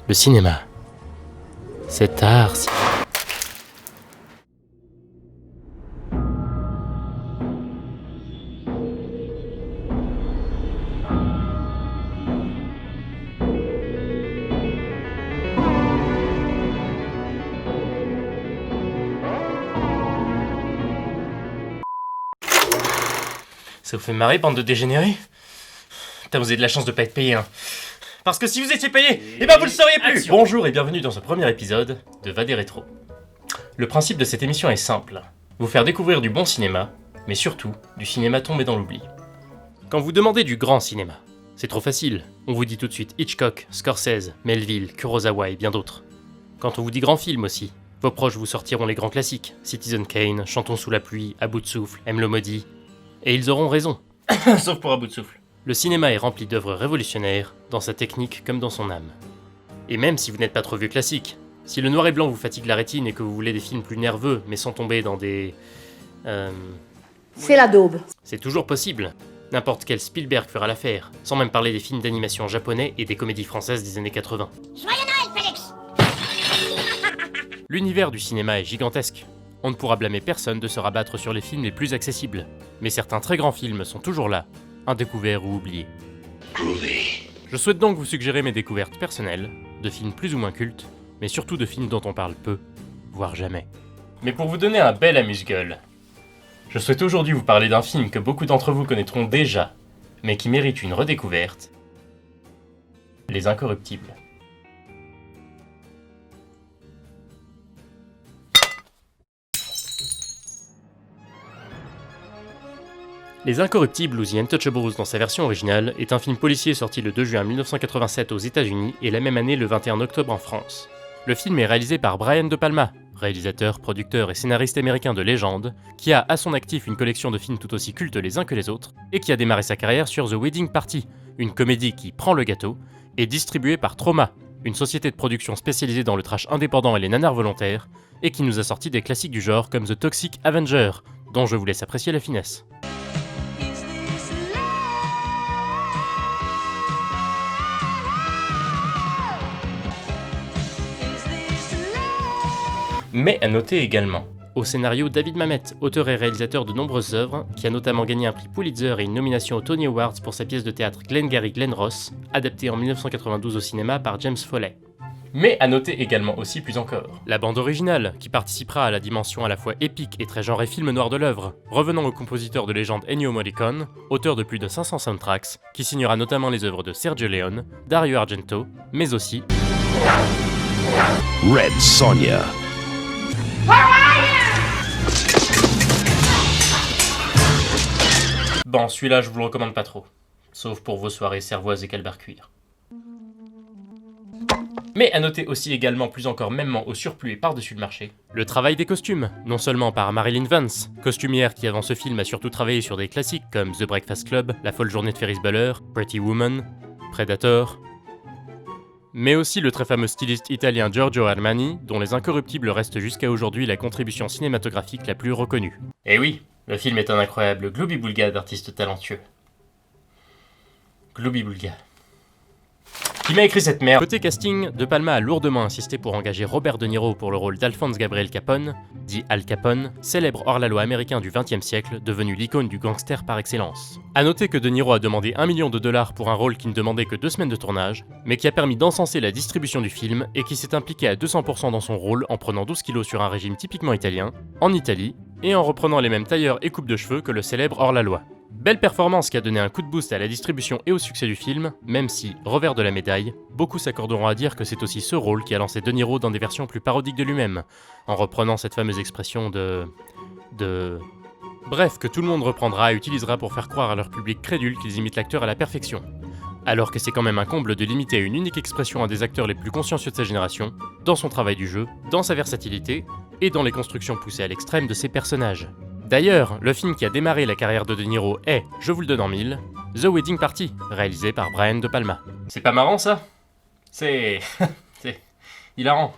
Le cinéma. Cet art si... Ça vous fait marrer, bande de dégénérés? Putain, vous avez de la chance de pas être payé, hein. Parce que si vous étiez payé, eh ben vous le sauriez plus. Bonjour et bienvenue dans ce premier épisode de Vadé Rétro. Le principe de cette émission est simple. Vous faire découvrir du bon cinéma, mais surtout du cinéma tombé dans l'oubli. Quand vous demandez du grand cinéma, c'est trop facile. On vous dit tout de suite Hitchcock, Scorsese, Melville, Kurosawa et bien d'autres. Quand on vous dit grand film aussi, vos proches vous sortiront les grands classiques. Citizen Kane, Chantons sous la pluie, À bout de souffle, Aime le maudit. Et ils auront raison. Sauf pour À bout de souffle. Le cinéma est rempli d'œuvres révolutionnaires, dans sa technique comme dans son âme. Et même si vous n'êtes pas trop vieux classique, si le noir et blanc vous fatigue la rétine et que vous voulez des films plus nerveux, mais sans tomber dans des... C'est la daube. C'est toujours possible. N'importe quel Spielberg fera l'affaire, sans même parler des films d'animation japonais et des comédies françaises des années 80. Joyeux Noël, Félix! L'univers du cinéma est gigantesque. On ne pourra blâmer personne de se rabattre sur les films les plus accessibles. Mais certains très grands films sont toujours là, indécouverts ou oubliés. Je souhaite donc vous suggérer mes découvertes personnelles, de films plus ou moins cultes, mais surtout de films dont on parle peu, voire jamais. Mais pour vous donner un bel amuse-gueule, je souhaite aujourd'hui vous parler d'un film que beaucoup d'entre vous connaîtront déjà, mais qui mérite une redécouverte, Les Incorruptibles. Les Incorruptibles ou The Untouchables dans sa version originale est un film policier sorti le 2 juin 1987 aux États-Unis et la même année le 21 octobre en France. Le film est réalisé par Brian De Palma, réalisateur, producteur et scénariste américain de légende, qui a à son actif une collection de films tout aussi cultes les uns que les autres, et qui a démarré sa carrière sur The Wedding Party, une comédie qui prend le gâteau, et distribuée par Troma, une société de production spécialisée dans le trash indépendant et les nanars volontaires, et qui nous a sorti des classiques du genre comme The Toxic Avenger, dont je vous laisse apprécier la finesse. Mais à noter également, au scénario David Mamet, auteur et réalisateur de nombreuses œuvres, qui a notamment gagné un prix Pulitzer et une nomination aux Tony Awards pour sa pièce de théâtre Glengarry Glen Ross, adaptée en 1992 au cinéma par James Foley. Mais à noter également aussi plus encore, la bande originale, qui participera à la dimension à la fois épique et très genrée film noir de l'œuvre, revenant au compositeur de légende Ennio Morricone, auteur de plus de 500 soundtracks, qui signera notamment les œuvres de Sergio Leone, Dario Argento, mais aussi Red Sonja. Bon, celui-là, je vous le recommande pas trop. Sauf pour vos soirées cervoises et calbar cuir. Mais à noter aussi également, plus encore mêmement au surplus et par-dessus le marché, le travail des costumes, non seulement par Marilyn Vance, costumière qui avant ce film a surtout travaillé sur des classiques comme The Breakfast Club, La folle journée de Ferris Bueller, Pretty Woman, Predator, mais aussi le très fameux styliste italien Giorgio Armani, dont Les Incorruptibles restent jusqu'à aujourd'hui la contribution cinématographique la plus reconnue. Et oui, le film est un incroyable gloubi-boulga d'artistes talentueux. Gloubi-boulga. Qui m'a écrit cette merde? Côté casting, De Palma a lourdement insisté pour engager Robert De Niro pour le rôle d'Alphonse Gabriel Capone, dit Al Capone, célèbre hors-la-loi américain du XXe siècle, devenu l'icône du gangster par excellence. A noter que De Niro a demandé $1 million pour un rôle qui ne demandait que 2 semaines de tournage, mais qui a permis d'encenser la distribution du film et qui s'est impliqué à 200% dans son rôle en prenant 12 kilos sur un régime typiquement italien, en Italie, et en reprenant les mêmes tailleurs et coupes de cheveux que le célèbre hors-la-loi. Belle performance qui a donné un coup de boost à la distribution et au succès du film, même si, revers de la médaille, beaucoup s'accorderont à dire que c'est aussi ce rôle qui a lancé De Niro dans des versions plus parodiques de lui-même, en reprenant cette fameuse expression Bref, que tout le monde reprendra et utilisera pour faire croire à leur public crédule qu'ils imitent l'acteur à la perfection. Alors que c'est quand même un comble de limiter à une unique expression un des acteurs les plus consciencieux de sa génération, dans son travail du jeu, dans sa versatilité, et dans les constructions poussées à l'extrême de ses personnages. D'ailleurs, le film qui a démarré la carrière de De Niro est, je vous le donne en mille, The Wedding Party, réalisé par Brian De Palma. C'est pas marrant ça? C'est hilarant.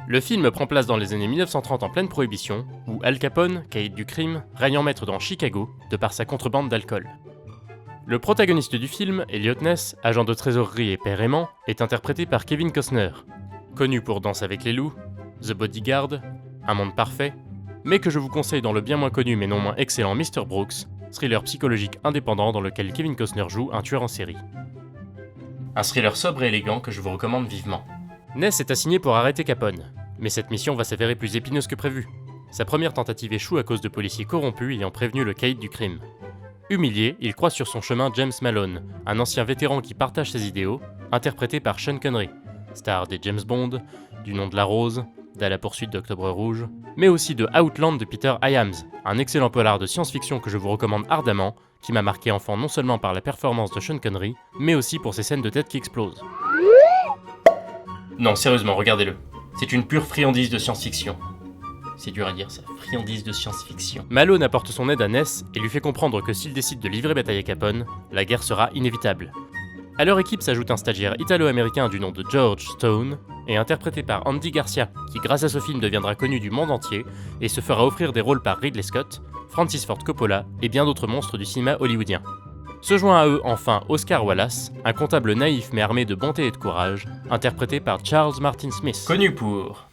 Le film prend place dans les années 1930 en pleine prohibition, où Al Capone, caïd du crime, règne en maître dans Chicago, de par sa contrebande d'alcool. Le protagoniste du film, Elliot Ness, agent de trésorerie et père aimant, est interprété par Kevin Costner, connu pour Danse avec les loups, The Bodyguard, Un monde parfait, mais que je vous conseille dans le bien moins connu mais non moins excellent Mr. Brooks, thriller psychologique indépendant dans lequel Kevin Costner joue un tueur en série. Un thriller sobre et élégant que je vous recommande vivement. Ness est assigné pour arrêter Capone, mais cette mission va s'avérer plus épineuse que prévu. Sa première tentative échoue à cause de policiers corrompus ayant prévenu le caïd du crime. Humilié, il croise sur son chemin James Malone, un ancien vétéran qui partage ses idéaux, interprété par Sean Connery, star des James Bond, du Nom de la Rose, d'À la poursuite d'Octobre Rouge, mais aussi de Outland de Peter Hyams, un excellent polar de science-fiction que je vous recommande ardemment, qui m'a marqué enfant non seulement par la performance de Sean Connery, mais aussi pour ses scènes de tête qui explosent. Non, sérieusement, regardez-le. C'est une pure friandise de science-fiction. C'est dur à dire ça, friandise de science-fiction. Malone apporte son aide à Ness et lui fait comprendre que s'il décide de livrer bataille à Capone, la guerre sera inévitable. À leur équipe s'ajoute un stagiaire italo-américain du nom de George Stone, et interprété par Andy Garcia, qui grâce à ce film deviendra connu du monde entier et se fera offrir des rôles par Ridley Scott, Francis Ford Coppola et bien d'autres monstres du cinéma hollywoodien. Se joint à eux enfin Oscar Wallace, un comptable naïf mais armé de bonté et de courage, interprété par Charles Martin Smith. Connu pour...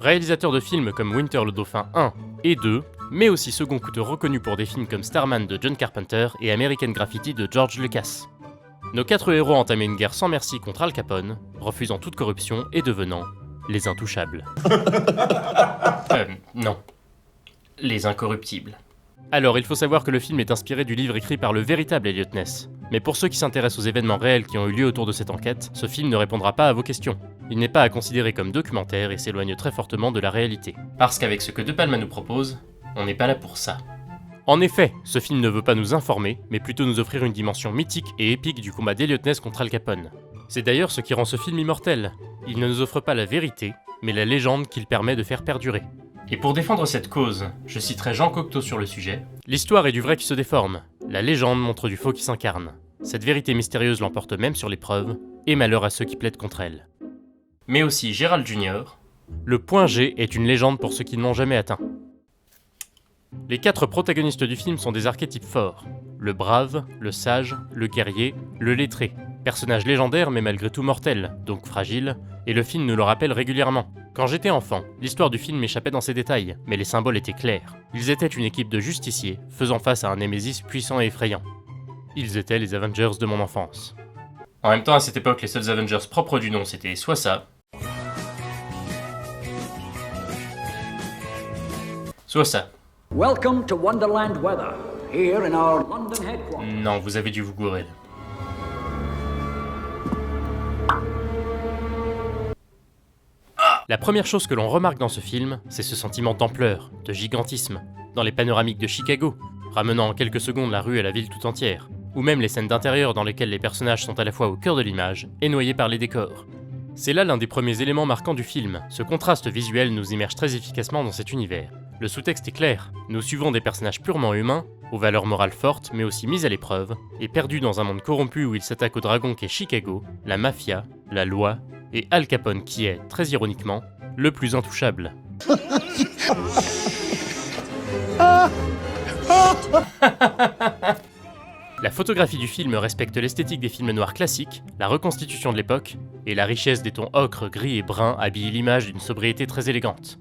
réalisateur de films comme Winter le Dauphin 1 et 2, mais aussi second couteau reconnu pour des films comme Starman de John Carpenter et American Graffiti de George Lucas. Nos 4 héros entament une guerre sans merci contre Al Capone, refusant toute corruption et devenant les intouchables. Non. Les incorruptibles. Alors, il faut savoir que le film est inspiré du livre écrit par le véritable Elliot Ness. Mais pour ceux qui s'intéressent aux événements réels qui ont eu lieu autour de cette enquête, ce film ne répondra pas à vos questions. Il n'est pas à considérer comme documentaire et s'éloigne très fortement de la réalité. Parce qu'avec ce que De Palma nous propose, on n'est pas là pour ça. En effet, ce film ne veut pas nous informer, mais plutôt nous offrir une dimension mythique et épique du combat d'Elliot Ness contre Al Capone. C'est d'ailleurs ce qui rend ce film immortel. Il ne nous offre pas la vérité, mais la légende qu'il permet de faire perdurer. Et pour défendre cette cause, je citerai Jean Cocteau sur le sujet. L'histoire est du vrai qui se déforme, la légende montre du faux qui s'incarne. Cette vérité mystérieuse l'emporte même sur l'épreuve, et malheur à ceux qui plaident contre elle. Mais aussi Gérald Junior. Le point G est une légende pour ceux qui ne l'ont jamais atteint. Les 4 protagonistes du film sont des archétypes forts. Le brave, le sage, le guerrier, le lettré. Personnages légendaires mais malgré tout mortels, donc fragiles, et le film nous le rappelle régulièrement. Quand j'étais enfant, l'histoire du film m'échappait dans ses détails, mais les symboles étaient clairs. Ils étaient une équipe de justiciers, faisant face à un Némésis puissant et effrayant. Ils étaient les Avengers de mon enfance. En même temps, à cette époque, les seuls Avengers propres du nom, c'était soit ça, soit ça. Welcome to Wonderland Weather, here in our London headquarters. Non, vous avez dû vous gourer. La première chose que l'on remarque dans ce film, c'est ce sentiment d'ampleur, de gigantisme, dans les panoramiques de Chicago, ramenant en quelques secondes la rue et la ville tout entière, ou même les scènes d'intérieur dans lesquelles les personnages sont à la fois au cœur de l'image et noyés par les décors. C'est là l'un des premiers éléments marquants du film, ce contraste visuel nous immerge très efficacement dans cet univers. Le sous-texte est clair, nous suivons des personnages purement humains, aux valeurs morales fortes mais aussi mises à l'épreuve, et perdus dans un monde corrompu où ils s'attaquent au dragon qu'est Chicago, la mafia, la loi, et Al Capone qui est, très ironiquement, le plus intouchable. La photographie du film respecte l'esthétique des films noirs classiques, la reconstitution de l'époque, et la richesse des tons ocre, gris et brun habille l'image d'une sobriété très élégante.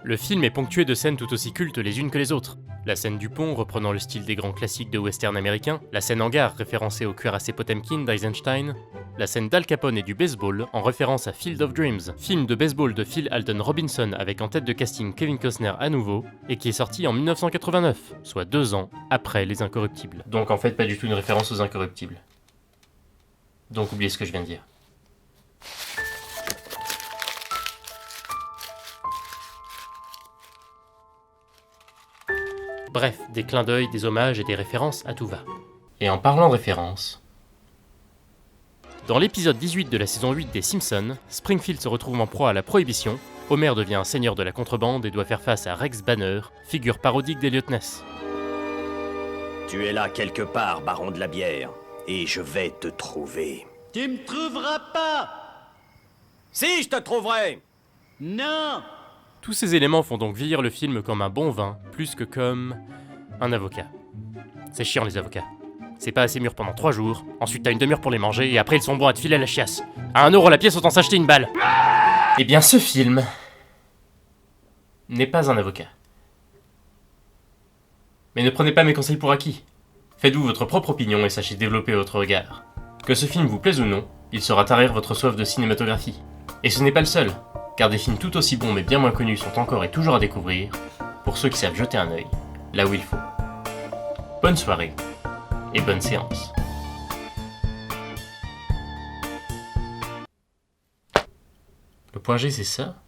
Le film est ponctué de scènes tout aussi cultes les unes que les autres. La scène du pont reprenant le style des grands classiques de western américain, la scène en gare référencée au cuirassé Potemkin d'Eisenstein, la scène d'Al Capone et du baseball en référence à Field of Dreams, film de baseball de Phil Alton Robinson avec en tête de casting Kevin Costner à nouveau, et qui est sorti en 1989, soit 2 ans après Les Incorruptibles. Donc en fait pas du tout une référence aux Incorruptibles. Donc oubliez ce que je viens de dire. Bref, des clins d'œil, des hommages et des références à tout va. Et en parlant de références... Dans l'épisode 18 de la saison 8 des Simpsons, Springfield se retrouve en proie à la prohibition, Homer devient un seigneur de la contrebande et doit faire face à Rex Banner, figure parodique d'Elliot Ness. Tu es là quelque part, baron de la bière, et je vais te trouver. Tu me trouveras pas! Si, je te trouverai! Non! Tous ces éléments font donc vieillir le film comme un bon vin, plus que comme un avocat. C'est chiant les avocats. C'est pas assez mûr pendant 3 jours, ensuite t'as une demi-heure pour les manger, et après ils sont bons à te filer à la chiasse. À 1 euro la pièce, autant s'acheter une balle. Eh bien ce film n'est pas un avocat. Mais ne prenez pas mes conseils pour acquis. Faites-vous votre propre opinion et sachez développer votre regard. Que ce film vous plaise ou non, il saura tarir votre soif de cinématographie. Et ce n'est pas le seul, car des films tout aussi bons mais bien moins connus sont encore et toujours à découvrir, pour ceux qui savent jeter un œil, là où il faut. Bonne soirée, et bonne séance. Le point G c'est ça ?